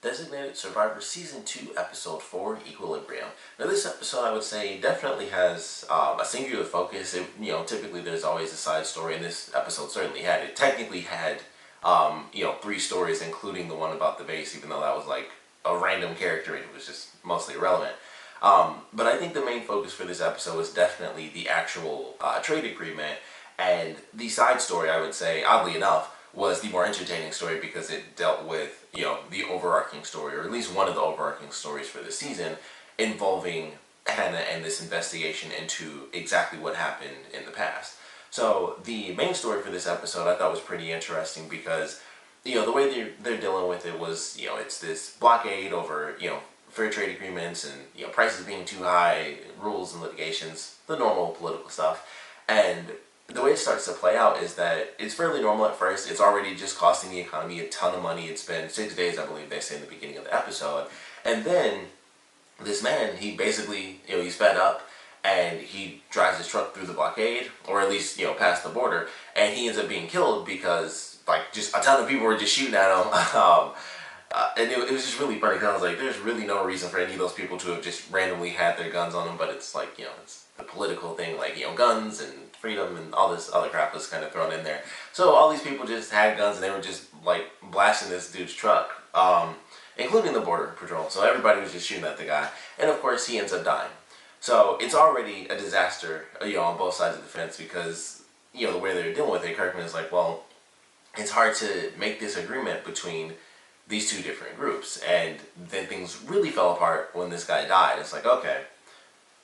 Designated Survivor Season 2, Episode 4, Equilibrium. Now this episode, I would say, definitely has a singular focus. Typically there's always a side story, and this episode certainly had it. Technically had, 3 stories, including the one about the base, even though that was like a random character and it was just mostly irrelevant. But I think the main focus for this episode was definitely the actual trade agreement, and the side story, I would say, oddly enough, was the more entertaining story because it dealt with, the overarching story, or at least one of the overarching stories for the season, involving Hannah and this investigation into exactly what happened in the past. So the main story for this episode I thought was pretty interesting because, the way they're dealing with it was, it's this blockade over, fair trade agreements and, prices being too high, rules and litigations, the normal political stuff. And the way it starts to play out is that it's fairly normal at first. It's already just costing the economy a ton of money. It's been 6 days, I believe they say in the beginning of the episode. And then this man, he basically, he's fed up and he drives his truck through the blockade, or at least, past the border, and he ends up being killed because, just a ton of people were just shooting at him. And it was just really funny because I was like, there's really no reason for any of those people to have just randomly had their guns on them, but it's like, it's the political thing, like, guns and freedom and all this other crap was kind of thrown in there. So all these people just had guns and they were just like blasting this dude's truck, including the border patrol. So everybody was just shooting at the guy, and of course he ends up dying. So it's already a disaster, on both sides of the fence because, the way they're dealing with it, Kirkman is like, well, it's hard to make this agreement between these two different groups, and then things really fell apart when this guy died. It's like, okay,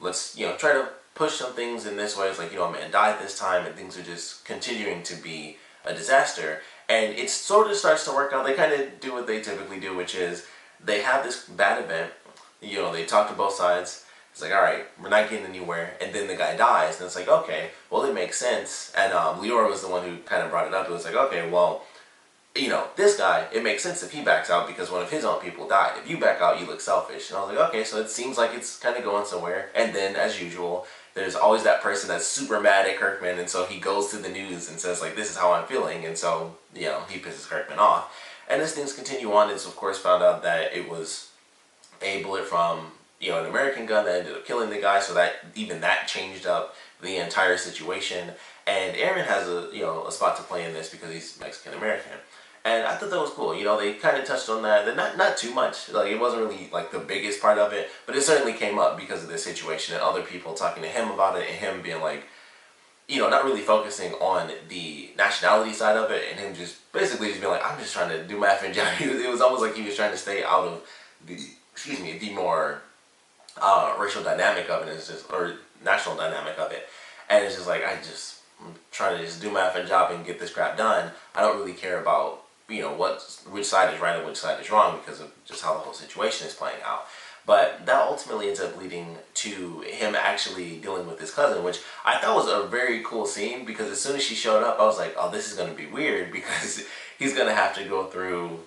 let's, try to push some things in this way. It's like, a man died this time and things are just continuing to be a disaster. And it sort of starts to work out. They kind of do what they typically do, which is they have this bad event. They talk to both sides. It's like, all right, we're not getting anywhere. And then the guy dies. And it's like, okay, well, it makes sense. And Leora was the one who kind of brought it up. It was like, okay, well, this guy, it makes sense if he backs out because one of his own people died. If you back out, you look selfish. And I was like, okay, so it seems like it's kind of going somewhere. And then, as usual, there's always that person that's super mad at Kirkman, and so he goes to the news and says, like, this is how I'm feeling, and so, he pisses Kirkman off. And as things continue on, it's of course found out that it was a bullet from, an American gun that ended up killing the guy, so that, even that changed up the entire situation. And Aaron has a spot to play in this because he's Mexican-American. And I thought that was cool. They kind of touched on that. Not too much. Like, it wasn't really, like, the biggest part of it. But it certainly came up because of this situation and other people talking to him about it and him being like, not really focusing on the nationality side of it and him just basically just being like, I'm just trying to do my effing job. It was almost like he was trying to stay out of the more racial dynamic of it. It's just, or national dynamic of it. And it's just like, I'm trying to just do my effing job and get this crap done. I don't really care about which side is right and which side is wrong because of just how the whole situation is playing out. But that ultimately ends up leading to him actually dealing with his cousin, which I thought was a very cool scene because as soon as she showed up, I was like, oh, this is going to be weird because he's going to have to go through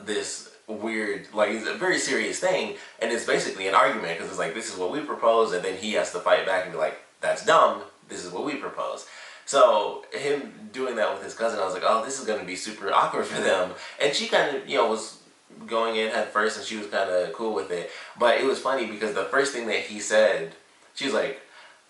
this weird, like, it's a very serious thing, and it's basically an argument because it's like, this is what we propose, and then he has to fight back and be like, that's dumb, this is what we propose. So him doing that with his cousin, I was like, oh, this is going to be super awkward for them. And she kind of, was going in head first, and she was kind of cool with it. But it was funny because the first thing that he said, she was like,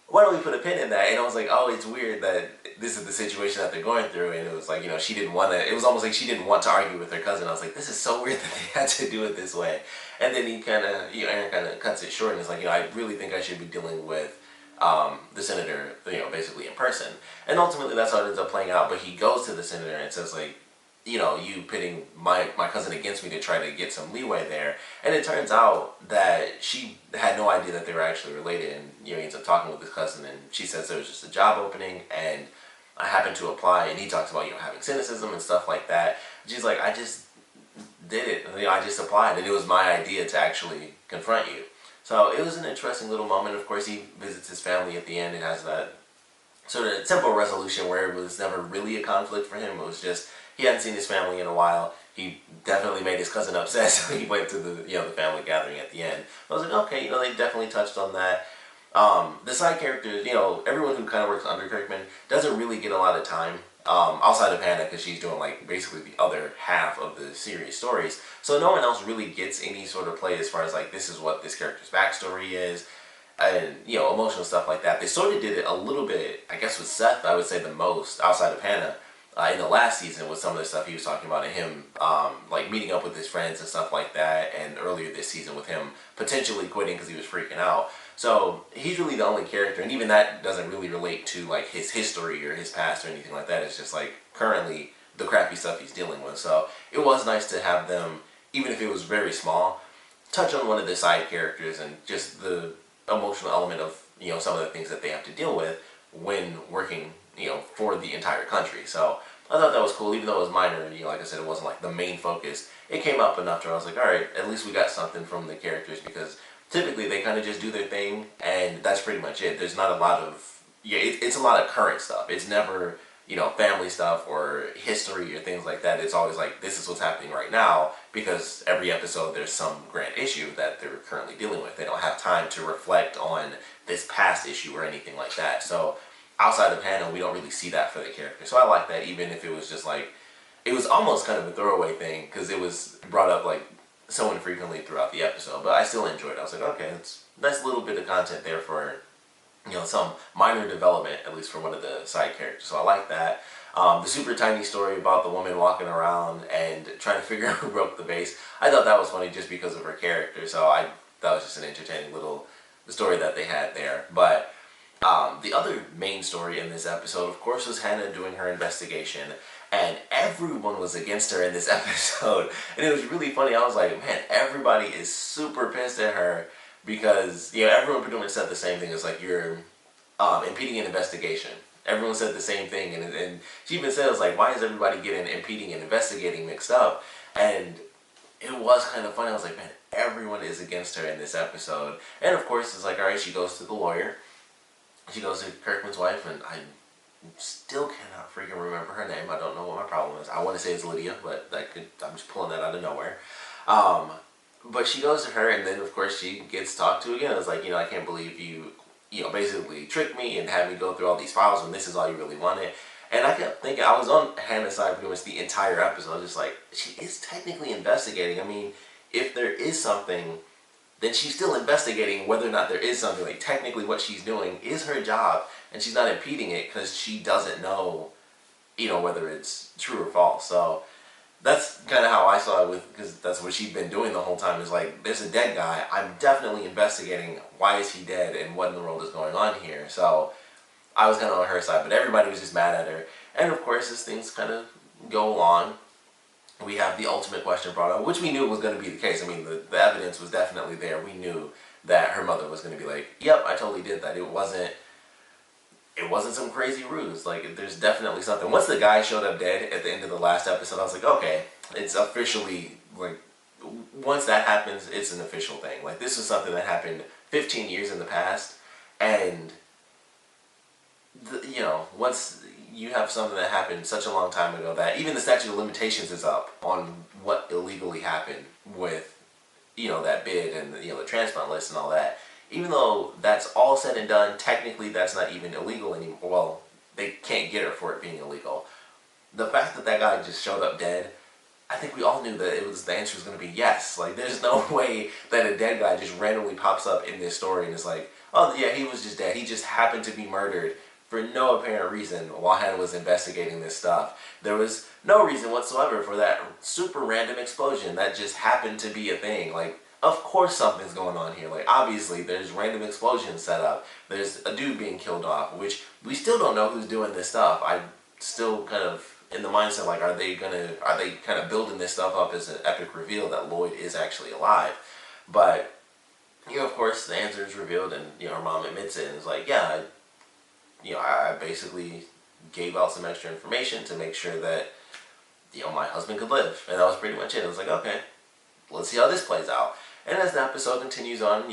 why don't we put a pin in that? And I was like, oh, it's weird that this is the situation that they're going through. And it was like, she didn't want to, it was almost like she didn't want to argue with her cousin. I was like, this is so weird that they had to do it this way. And then he kind of, Aaron kind of cuts it short and is like, I really think I should be dealing with the senator, basically in person. And ultimately that's how it ends up playing out. But he goes to the senator and says, like, you pitting my cousin against me to try to get some leeway there. And it turns out that she had no idea that they were actually related. And, he ends up talking with his cousin, and she says there was just a job opening, and I happened to apply. And he talks about, having cynicism and stuff like that. She's like, I just did it. I just applied, and it was my idea to actually confront you. So it was an interesting little moment. Of course, he visits his family at the end. It has that sort of simple resolution where it was never really a conflict for him. It was just, he hadn't seen his family in a while. He definitely made his cousin upset, so he went to the the family gathering at the end. I was like, okay, they definitely touched on that. The side characters, everyone who kind of works under Kirkman doesn't really get a lot of time outside of Hannah, because she's doing like basically the other half of the series stories. So no one else really gets any sort of play as far as like, this is what this character's backstory is, and emotional stuff like that. They sort of did it a little bit, I guess, with Seth. I would say the most outside of Hannah. In the last season, with some of the stuff he was talking about, and him like meeting up with his friends and stuff like that, and earlier this season with him potentially quitting because he was freaking out. So he's really the only character, and even that doesn't really relate to like his history or his past or anything like that. It's just like currently the crappy stuff he's dealing with. So it was nice to have them, even if it was very small, touch on one of the side characters and just the emotional element of some of the things that they have to deal with when working for the entire country. So I thought that was cool, even though it was minor. Like I said, it wasn't like the main focus. It came up enough to where I was like, all right, at least we got something from the characters, because typically they kind of just do their thing and that's pretty much it. There's not a lot of it's a lot of current stuff. It's never family stuff or history or things like that. It's always like, this is what's happening right now, because every episode there's some grand issue that they're currently dealing with. They don't have time to reflect on this past issue or anything like that. So outside of Hannah, we don't really see that for the character. So I like that, even if it was just like, it was almost kind of a throwaway thing, because it was brought up like so infrequently throughout the episode, but I still enjoyed it. I was like, okay, it's a nice little bit of content there for some minor development, at least for one of the side characters. So I like that. The super tiny story about the woman walking around and trying to figure out who broke the vase, I thought that was funny just because of her character. So that was just an entertaining little story that they had there. But the other main story in this episode, of course, was Hannah doing her investigation, and everyone was against her in this episode. And it was really funny. I was like, man, everybody is super pissed at her, because everyone pretty much said the same thing. It's like, you're impeding an investigation. Everyone said the same thing, and she even said, like, why is everybody getting impeding and investigating mixed up? And it was kind of funny. I was like, man, everyone is against her in this episode. And of course, it's like, all right, she goes to the lawyer. She goes to Kirkman's wife, and I still cannot freaking remember her name. I don't know what my problem is. I want to say it's Lydia, but I'm just pulling that out of nowhere. But she goes to her, and then of course she gets talked to again. It's like, I can't believe you, basically tricked me and had me go through all these files when this is all you really wanted. And I kept thinking, I was on Hannah's side pretty much the entire episode. I was just like, she is technically investigating. I mean, if there is something, then she's still investigating whether or not there is something. Like, technically what she's doing is her job, and she's not impeding it because she doesn't know, whether it's true or false. So that's kind of how I saw it, because that's what she'd been doing the whole time. Is like, there's a dead guy. I'm definitely investigating why is he dead and what in the world is going on here. So I was kind of on her side, but everybody was just mad at her. And of course, as things kind of go along, we have the ultimate question brought up, which we knew was going to be the case. I mean, the evidence was definitely there. We knew that her mother was going to be like, yep, I totally did that. It wasn't some crazy ruse. Like, there's definitely something. Once the guy showed up dead at the end of the last episode, I was like, okay, it's officially, like, once that happens, it's an official thing. Like, this is something that happened 15 years in the past, and, once you have something that happened such a long time ago that even the statute of limitations is up on what illegally happened with, that bid and, the transplant list and all that. Even though that's all said and done, technically that's not even illegal anymore. Well, they can't get her for it being illegal. The fact that that guy just showed up dead, I think we all knew that the answer was going to be yes. Like, there's no way that a dead guy just randomly pops up in this story and is like, oh yeah, he was just dead. He just happened to be murdered for no apparent reason while Hannah was investigating this stuff. There was no reason whatsoever for that super random explosion that just happened to be a thing. Like, of course something's going on here. Like, obviously there's random explosions set up. There's a dude being killed off, which we still don't know who's doing this stuff. I'm still kind of in the mindset, like, are they kind of building this stuff up as an epic reveal that Lloyd is actually alive? But, of course the answer is revealed, and, her mom admits it and is like, yeah, I basically gave out some extra information to make sure that, my husband could live. And that was pretty much it. It was like, okay, let's see how this plays out. And as the episode continues on,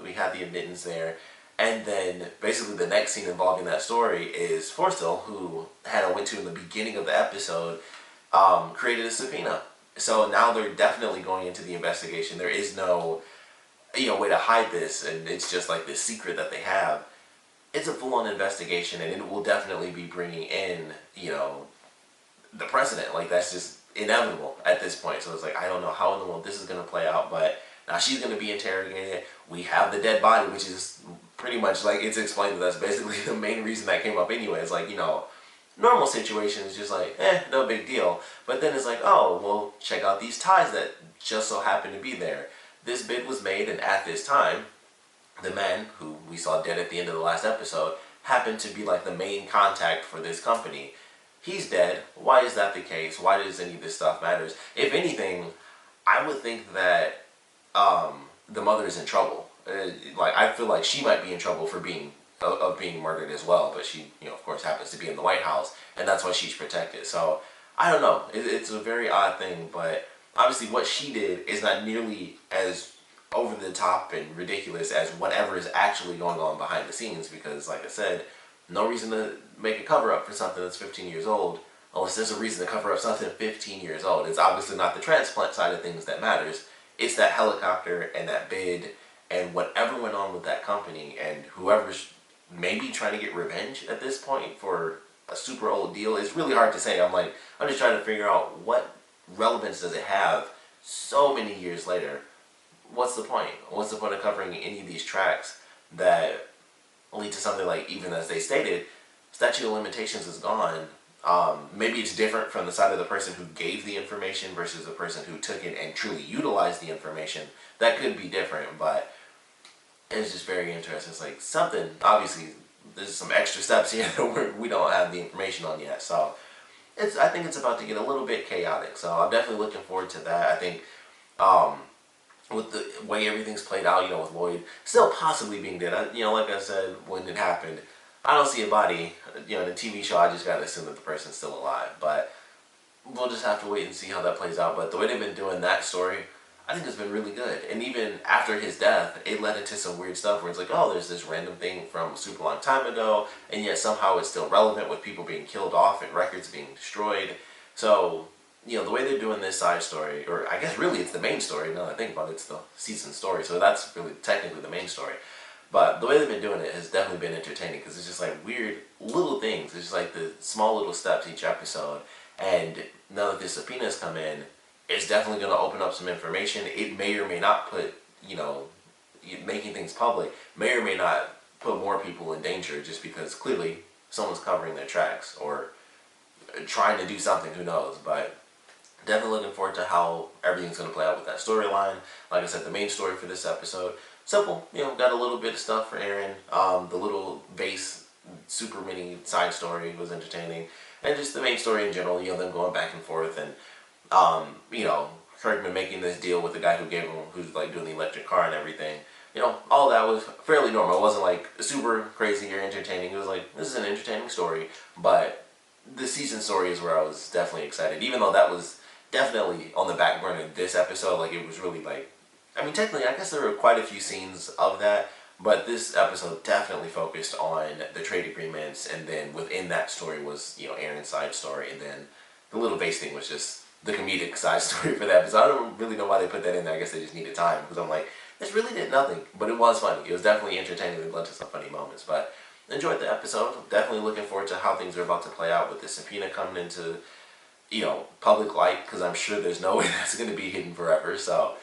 we have the admittance there. And then basically the next scene involving that story is Forstill, who Hannah went to in the beginning of the episode, created a subpoena. So now they're definitely going into the investigation. There is no, way to hide this, and it's just like this secret that they have. it's a full-on investigation, and it will definitely be bringing in, the president. Like, that's just inevitable at this point. So it's like, I don't know how in the world this is going to play out, but now she's going to be interrogated. We have the dead body, which is pretty much, like, it's explained that that's basically the main reason that came up anyway. It's like, normal situation is just like, no big deal. But then it's like, oh, well, check out these ties that just so happen to be there. This bid was made, and at this time, the man who we saw dead at the end of the last episode happened to be like the main contact for this company. He's dead. Why is that the case? Why does any of this stuff matters? If anything, I would think that the mother is in trouble. Like, I feel like she might be in trouble for being murdered as well, but she, of course, happens to be in the White House, and that's why she's protected. So I don't know. It's a very odd thing, but obviously what she did is not nearly as over the top and ridiculous as whatever is actually going on behind the scenes, because, like I said, no reason to make a cover up for something that's 15 years old unless there's a reason to cover up something 15 years old. It's obviously not the transplant side of things that matters. It's that helicopter and that bid and whatever went on with that company, and whoever's maybe trying to get revenge at this point for a super old deal. It's really hard to say. I'm just trying to figure out what relevance does it have so many years later. What's the point? What's the point of covering any of these tracks that lead to something like, even as they stated, statute of limitations is gone. Maybe it's different from the side of the person who gave the information versus the person who took it and truly utilized the information. That could be different, but it's just very interesting. It's like something, obviously, there's some extra steps here that we don't have the information on yet. So I think it's about to get a little bit chaotic. So I'm definitely looking forward to that. I think with the way everything's played out, with Lloyd still possibly being dead. Like I said, when it happened, I don't see a body. In the TV show, I just gotta assume that the person's still alive. But we'll just have to wait and see how that plays out. But the way they've been doing that story, I think it's been really good. And even after his death, it led into some weird stuff where it's like, oh, there's this random thing from a super long time ago, and yet somehow it's still relevant with people being killed off and records being destroyed. So, the way they're doing this side story, or I guess really it's the main story, now that I think about it, it's the season story, so that's really technically the main story. But the way they've been doing it has definitely been entertaining, because it's just like weird little things. It's just like the small little steps each episode. And now that the subpoenas come in, it's definitely going to open up some information. It may or may not put, making things public, may or may not put more people in danger, just because clearly someone's covering their tracks or trying to do something, who knows. But definitely looking forward to how everything's going to play out with that storyline. Like I said, the main story for this episode, simple, got a little bit of stuff for Aaron. The little base super mini side story was entertaining, and just the main story in general, them going back and forth, and Kirkman making this deal with the guy who's like doing the electric car and everything. All that was fairly normal. It wasn't like super crazy or entertaining. It was like, this is an entertaining story, but the season story is where I was definitely excited, even though that was definitely on the back burner this episode. Like, it was really like, technically, I guess there were quite a few scenes of that, but this episode definitely focused on the trade agreements, and then within that story was, Aaron's side story, and then the little base thing was just the comedic side story for the episode. I don't really know why they put that in there. I guess they just needed time, because I'm like, this really did nothing, but it was funny. It was definitely entertaining and led to some funny moments, but enjoyed the episode. Definitely looking forward to how things are about to play out with the subpoena coming into, public light, because I'm sure there's no way that's going to be hidden forever. So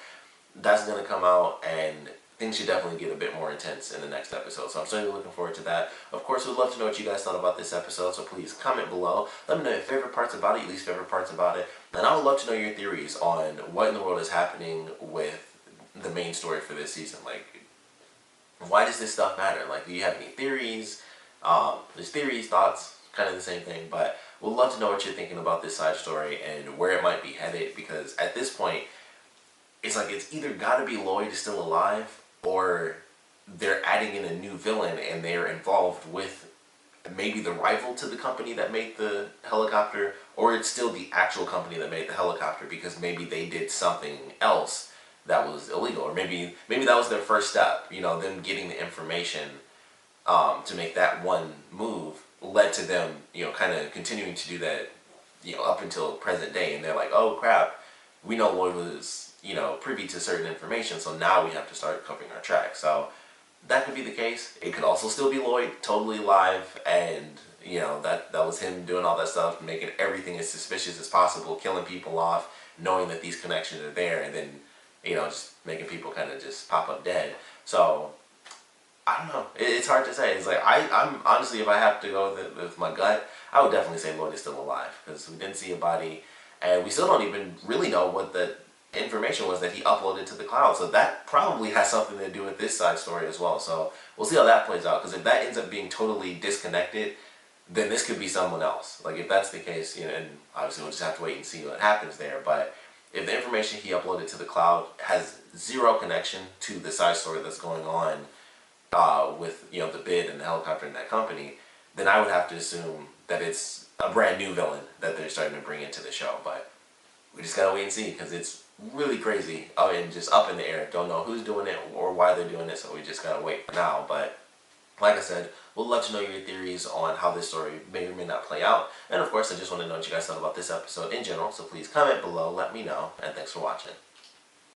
that's going to come out, and things should definitely get a bit more intense in the next episode. So I'm certainly looking forward to that. Of course, we'd love to know what you guys thought about this episode, so please comment below. Let me know your favorite parts about it, your least favorite parts about it. And I would love to know your theories on what in the world is happening with the main story for this season. Like, why does this stuff matter? Like, do you have any theories? There's theories, thoughts, kind of the same thing, but we'd love to know what you're thinking about this side story and where it might be headed, because at this point, it's like it's either got to be Lloyd is still alive, or they're adding in a new villain and they're involved with maybe the rival to the company that made the helicopter, or it's still the actual company that made the helicopter, because maybe they did something else that was illegal, or maybe that was their first step, them getting the information to make that one move led to them, kind of continuing to do that, up until present day, and they're like, oh crap, we know Lloyd was, privy to certain information, so now we have to start covering our tracks. So that could be the case. It could also still be Lloyd, totally alive, and that was him doing all that stuff, making everything as suspicious as possible, killing people off, knowing that these connections are there, and then just making people kind of just pop up dead. So I don't know. It's hard to say. It's like I'm honestly, if I have to go with my gut, I would definitely say Lloyd is still alive because we didn't see a body, and we still don't even really know what the information was that he uploaded to the cloud. So that probably has something to do with this side story as well. So we'll see how that plays out. Because if that ends up being totally disconnected, then this could be someone else. Like if that's the case, and obviously we'll just have to wait and see what happens there. But if the information he uploaded to the cloud has zero connection to the side story that's going on with the bid and the helicopter and that company, then I would have to assume that it's a brand new villain that they're starting to bring into the show. But we just gotta wait and see because it's really crazy and just up in the air. Don't know who's doing it or why they're doing it, so we just gotta wait for now. But like I said, we'll love to know your theories on how this story may or may not play out. And of course, I just want to know what you guys thought about this episode in general, so please comment below, let me know, and thanks for watching.